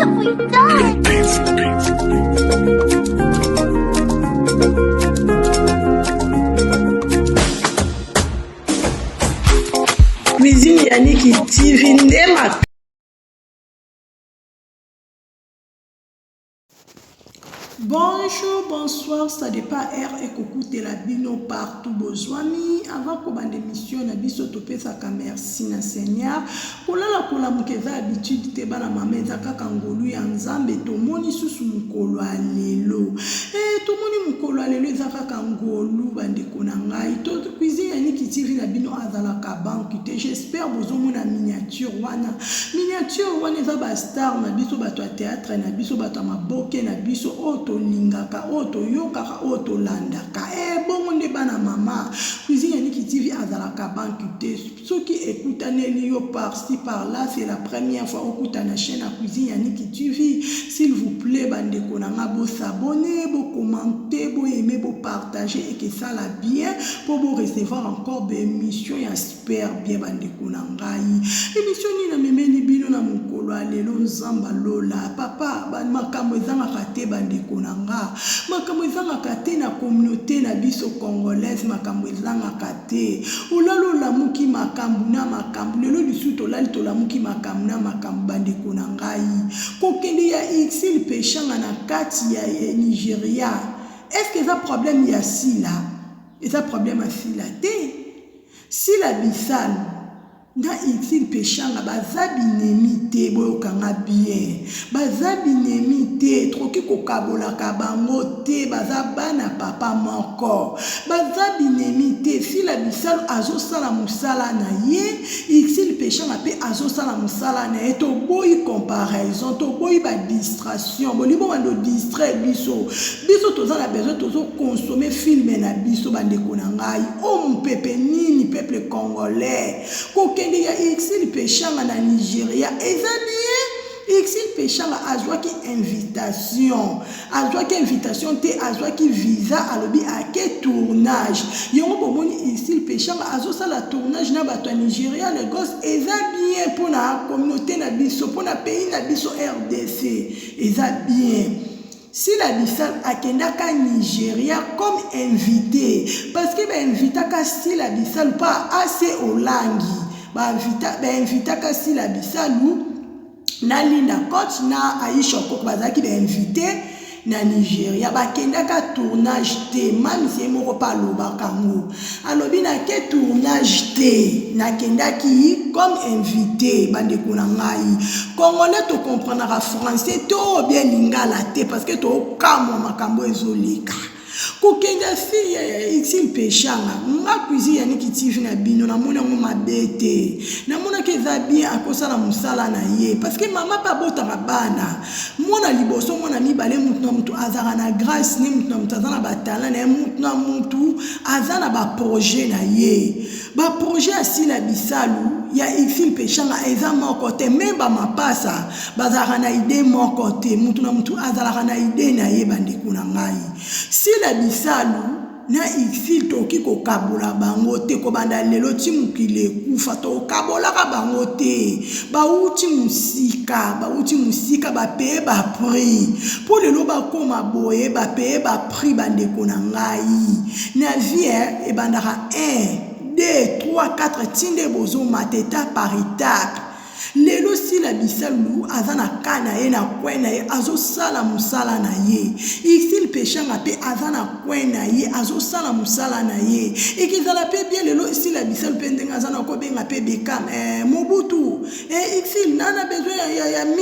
have we done? Cuisine Yannick TV Ndema. Bonjour, bonsoir, ça dépend R et coucou la bino partout besoin avant qu'on bande émission na biso topé ça merci na Seigneur pour la mukeza habitude te bana mameza kaka ngolu ya nzambe to moni susu mukolo alelo to moni mukolo alelo ezaka ngolu bande konangai to cuisine Yannick TV na bino azala ka banque te j'espère bozo mona miniature wana eza ba star na biso bato ya théâtre na biso bato ya maboke na biso oto lingaka oto yokaka oto landaka bongo nde bana mama cuisine Yannick TV azalaka banque te soki ekutaneli yo par-ci par-là c'est la première fois okuta na chaîne à cuisine Yannick TV s'il vous plaît bandeko nanga bo s'abonner bo commenter bo aimer bo partager et que ça la bien pour vous recevoir encore des émissions ya super bien bandeko nanga émission ni na memeli bino na mukolo alelo nzamba lola papa makambo ezangaka te bandeko nanga makambo ezangaka te na communauté na biso congolaise makambo ezangaka te olalola muki makambo na makambo lelo lisuto lali tolamuki makambo na makambo bandeko nanga kokende ya exil peshanga na kati ya Nigeria est-ce que ça problème ya sila eza problème ya sila te sila bisalo na exil peshanga bazabi nemite boyokanga bien bazabi nemite troki kokabola kabango te bazabana papa moko bazabi nemite sila bisalo azosala musala na ye exil peshanga pe azosala musala na ye to boyi comparaison to boyi ba distraction bolibo bando distrait biso toza na besoin tozo consommer film na biso bandeko na ngai o mpepe nini peuple congolais kokende ya exil peshanga na Nigeria eza bien exil peshanga azwaki invitation te azwaki visa alobi ake tournage yongo bomoni exil peshanga azosala tournage na bato ya Nigeria le gosse eza bien pour na communauté na biso pour na pays na biso RDC eza bien. Si la bisal akendaka Nigeria comme invité parce que invitaka si la bisal pas assez olangi invitaka si la bisal na Linda Coach na Aisha Kok bazaki invité na Nigeria bakendaka tournage te mami c'est moko pa lobakango alobi na ke tournage te na kendaki comme invité bandeko na ngai congolais to comprendra français to bien lingala te parce que to kamwa makambo ezolika kokenda si exil peshanga nga cuisine Yannick TV na bino na mona ngo mabete na mona ke za bien akosala musala na ye parce que mama pa bota bana mona liboso mona mibale mutu azara na grâce ni mutu azana ba talent na mutu azana ba projet na ye ba projet asila bisalu ya exil peshanga eza moko te même ba mapasa bazara na idée moko te mutu na mutu azala na idée na ye bandeko na ngai si la bisalu na exil toki ko kabola bango te ko banda lelo ti mukile kufa to kabola ka bango te ba uti musika ba paye ba prix pour lelo ba koma boye ba paye ba prix bandeko na ngai na vie e bandaka 1 2 3 4 tinde bozo mateta par étape lelo si la bisalu azana kana ye na kwena ye azosala musala na ye exil peshanga pe azana kwena ye azosala musala na ye ekizala pe bien lelo si la bisalu pe ndenga azana ko benga pe bekam Mobutu exil nana besoin ya 10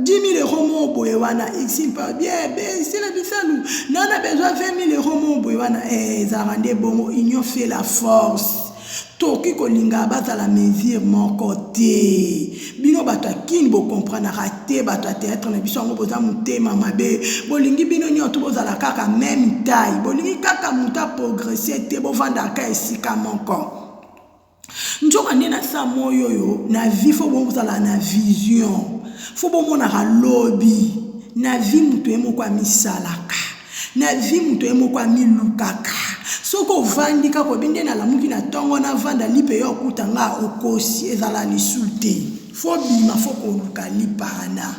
000 euros mo boye wana exil pas bien si la bisalu nana besoin 20 000 euros mo boye wana zarande bongo union fait la force toki kolinga bazala mesure moko te bino bato akini bo comprendre raté bato théâtre na biso ngo boza mutema mabe bolingi bino nyoto bozala kaka même taille bolingi kaka muta progresser te bo vanda ka esika moko njoka ndena sa moyo yo na vie fo bozala na vision fo bomona ka lobby na vie mutu emoko amisalaka na vie mutu emoko amilukaka soko vandika ko binde na lamuki na tongo na vanda lipe yo kutanga okosi ezala lisulte fo bima fo ko luka lipana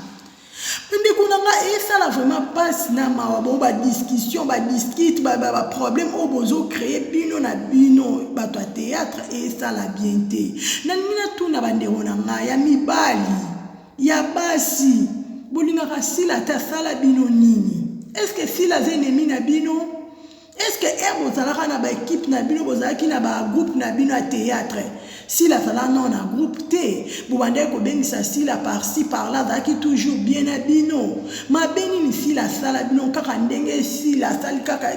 ndeko na nga esala vraiment passe na mawa bon discussion discute problème oyo bozocreye bino na bino bato ya théâtre esala bien te. Nalingi natuna bandeko na nga ya mibali ya basi bolingaka sila ata asala bino nini? Est-ce que sila aza ennemi na bino? Est-ce que bozalaka na baéquipe na bino bozalaki na bagroupe na bino ya théâtre? Sila azala non na groupe te bobandaki kobengisa sila par-ci par-là azalaki toujours bien na bino. Mabe nini sila asala bino kaka ndenge sila asali kaka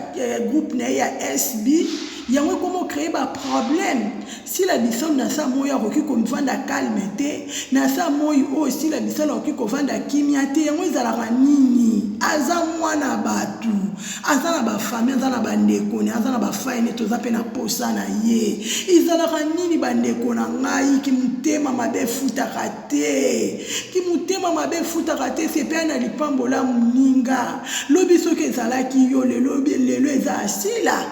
groupe na ye ya SB yango ekomo créer baproblème. Sila bisalo na sa moi akoki komivanda calme te, na sa moi oyo sila bisalo akoki kovanda kimia te, yango ezalaka nini? Aza mwana batu, aza na bafamille, aza na bandeko, aza na bafaine, toza pe na posa na ye. Ezalaka nini bandeko na ngai ki mutema mabe futaka te? Ki mutema mabe futaka te se pe na lipambola muninga. Lobi soki ezalaki yo lelo eza sila.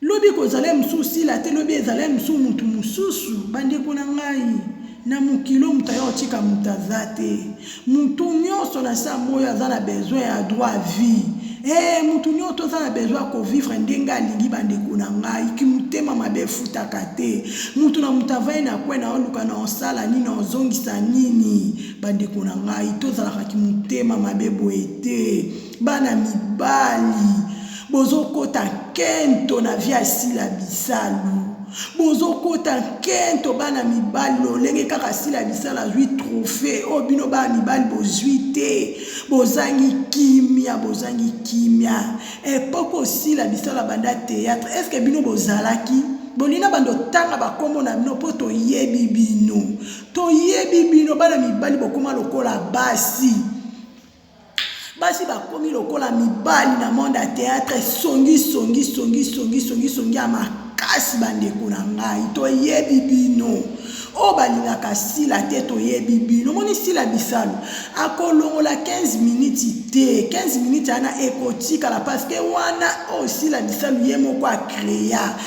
Lobi kozala msusi la te lobi ezala msu mutu mususu bandeko na ngai na mukilo mutayo otika mutazate mutu nyonso na sa moyo aza na besoin ya droit à vie mutu nyonso aza na besoin ko vivre ndenge alingi bandeko na ngai ki mutema mabe futaka te mutu na mutavai na kwena oluka na osala nini ozongisa nini bandeko na ngai tozalaka ki mutema mabe boye te bana mibali bozokota kento na via sila bisalu bozokota kento bana mibali lolenge kaka sila bisalu azwi trophée obino bana mibali bozwi te bozangi kimia epoko sila bisalu banda théâtre est-ce que bino bozalaki bolina bando tanga bakombo na bino po toyebi bino bana mibali bokoma lokola basi bakomi lokola mibali na monde ya théâtre songi ya makasi bandeko na ngai toyebi bino o balingaka sila te toyebi bino moni sila bisalu akolongola 15 minutes te 15 minutes ana ekotikala parce que wana o sila bisalu ye moko akreya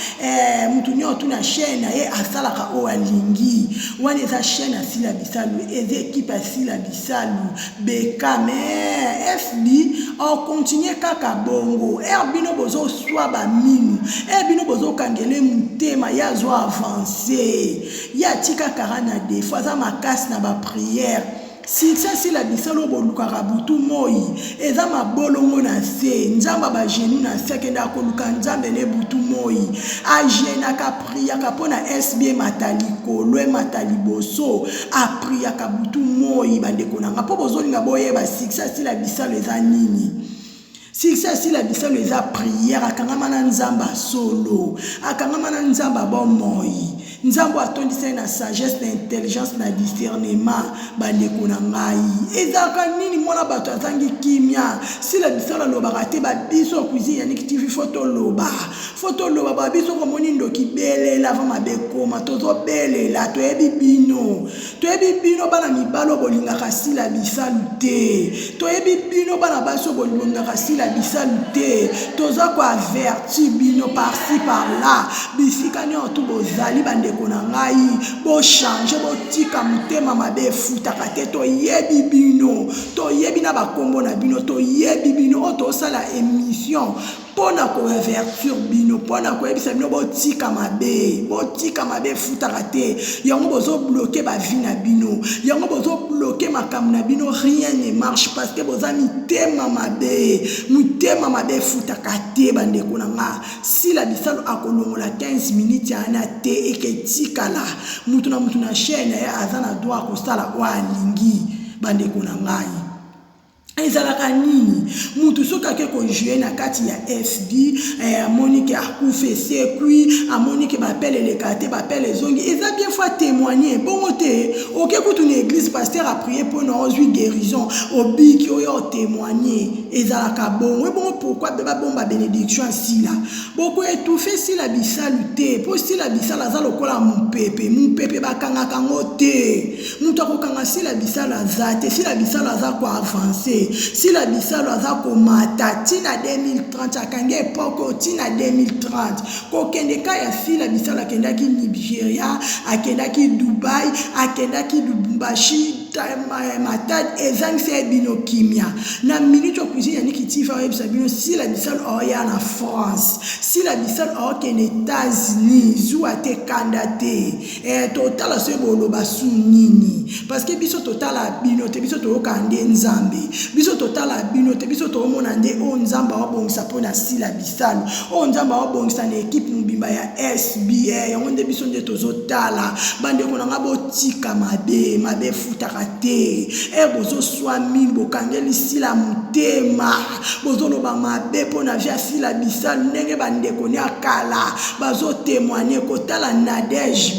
mutu nyoto na chaîne ye asalaka o alingi wana eza chaîne ya sila bisalu eza équipe ya sila bisalu bekame FB o continue kaka bongo bino bozo swa ba minu bino bozo kangele mutema ya zo avancer ya tika karana des fois za makasi na ba prière si ça c'est la bisalo bolukaka butu moi eza mabolongo na se nzamba ba genou na se kenda koluka nzambe ne butu moi a jena ka priya ka pona SB mataliko lwe mataliboso a priya ka butu moi bandeko na ngapo bozolinga boye ba ça c'est la bisalo eza nini succès la bisalo eza prière akangama na nzamba solo akangama na nzamba bomoi nzambo atondisa na sagesse na intelligence na discernement bandeko na ngai ezaka nini mwana bato azangi kimia sila bisalo lobaka te babiso cuisine ya Nick TV photo loba babiso komoni ndoki belela va mabekoma tozo belela toyebi bino bana mibalo bolingaka sila bisalo te toyebi bino bana baso bolingaka sila bisalu te toza ko averti bino par-ci par-là bisika nyoto bozali bandeko na ngai bo changer botika mutema mabe futaka te toyebi bino toyebi na bakombo na bino toyebi bino oto sala émission pona ko avertir bino pona ko ebisa bino botika mabe futaka te yango bozo bloquer ba vie na bino yango bozo bloquer makambo na bino rien ne marche parce que boza mitema mabe futaka te bandeko na nga si la bisalo akolongola 15 minutes ana te eketikala mutu na chaîne ya azana droit kosala wa alingi bandeko na ngai ezalaka nini mutu soki ake konjue na kati ya FB amoni ke akufe sekui amoni ke bapele elekate bapele zongi eza bien fois témoigner bongo te oke kutu na église pasteur a prié pour na ozwi guérison obiki oyo témoigner ezalaka bongo bongo pourquoi beba bomba bénédiction sila boko étouffé sila bisalu te po sila bisala aza lokola mupepe bakangaka ngo te mutu akokanga sila bisala aza te sila bisala aza ko avancer si la bisalo aza komata tina 2030 akangi époque tina 2030 kokende ka ya si la bisalo akendaki Nigeria akendaki Dubai akendaki Lubumbashi matad ezangisi ebino kimia na minute okuizi yani kitifa oyebisa bino si la bisalo oya na France si la bisalo okende États-Unis zuwa te kanda te totala so boloba su nini parce que biso totala bino te biso toyoka nde nzambe biso totala bino te biso toomona nde o nzambe awabongisa mpona si la bisalo o nzambe awabongisa na ekipe mobimba ya SBA yango nde biso nde tozotala bandeko na nga botika mabe futaka te bozoswa mingi bokangeli sila motema bozoloba mabe mpona via sila bisalo ndenge bandeko ne akala bazotémoigne kotala Nadège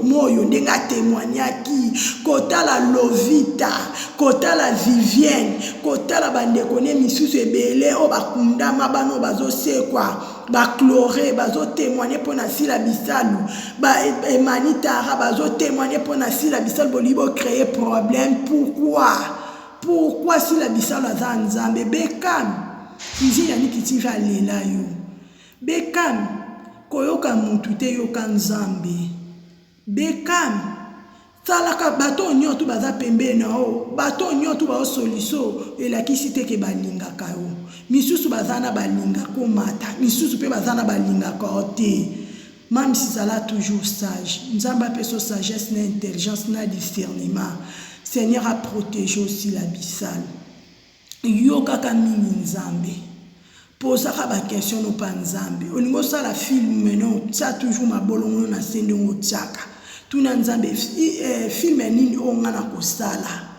moyo ndenge atémoignaki kotala Lovita kotala Vivienne kotala bandeko ne misusu ebele o bakundama bano bazosekwa baklore bazotémoigne mpona sila bisalo emanitara bazotémoigne mpona sila bisalo bolibo créer problème pourquoi sila bisalo aza nzambe bekam izi yaniki tive alela yo bekam koyoka mutu te yoka nzambe bekam salaka bato nyoto baza pembe na o bato nyoto ba solution elakisi te ke balingaka yo misusu bazana balinga komata misusu pe bazana balinga ko te même si ça là toujours sage nzamba peso sagesse na intelligence na discernement Seigneur a protégé aussi la bisale yo kaka mingi nzambe posa ka ba question no pa nzambe olingo sala film meno ça toujours mabolongo na sende ngo tsaka tuna nzambe film nini onga na kosala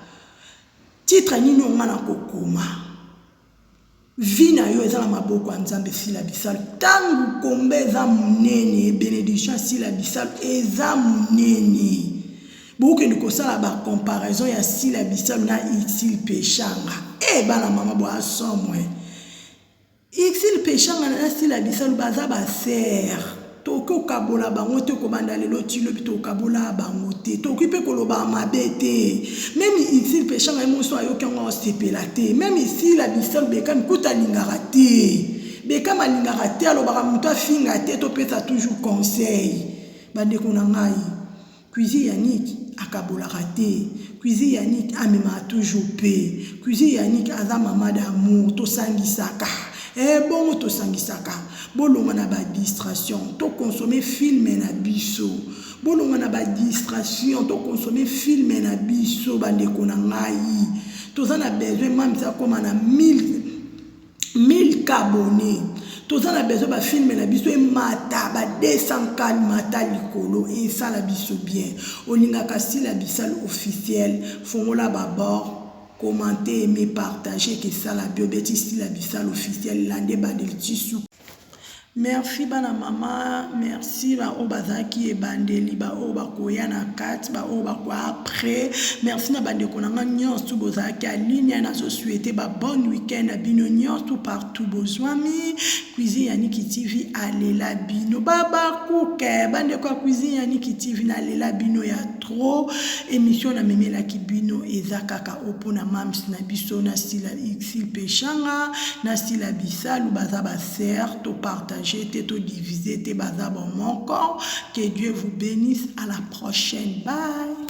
titre nini onga na kokoma vina yo ezala maboko ya nzambe sila bisalo tangu kombe eza munene bénédiction sila bisalo eza munene bokende kosala ba comparaison ya sila bisalo na Ixil Pechanga bana mama bo asomwe Ixil Pechanga na sila bisalo baza ba ser toko kabola bango te kobanda lelo tilo bito kabola bango te toki pe koloba mabe te même Ixil Pechanga emoso ayoki ngo sepela te même ici la bisalo bekam kuta lingara te bekam alingara te alobaka mutu afinga te to pesa toujours conseil bandeko na ngai cuisine yaniki akabolaka te cuisine yaniki amema toujours pe cuisine yaniki aza mama d'amour tosangisaka bongo tosangisaka bolonga na ba distraction to consommer film na biso bolonga na ba distraction to consommer film na biso bandeko na ngai tozana besoin mamisa koma na 1000 abonnés tozana besoin ba film na biso mata ba 200 mata likolo sala biso bien olingaka sila bisalo officiel fongola ba bord commenter, aimer, partager, que ça la biobéti si la bisal officiel l'année badel tissu. Merci bana mama, merci ba obazaki e bandeli ba oba koya na kat ba oba kwa après. Merci na bande konanga nyonso bozaki aligne na so souhaiter ba bon week-end à bino nyonso partout bozwami. Cuisine Yannick TV alela bino baba kuke bande kwa cuisine Yannick TV na alela bino ya trop émission na memela ki bino ezakaka opona mams na biso na sila Ixil Pechanga na sila bisalu baza ba ser to partage te to diviser te bazabo mon corps. Que Dieu vous bénisse. À la prochaine. Bye.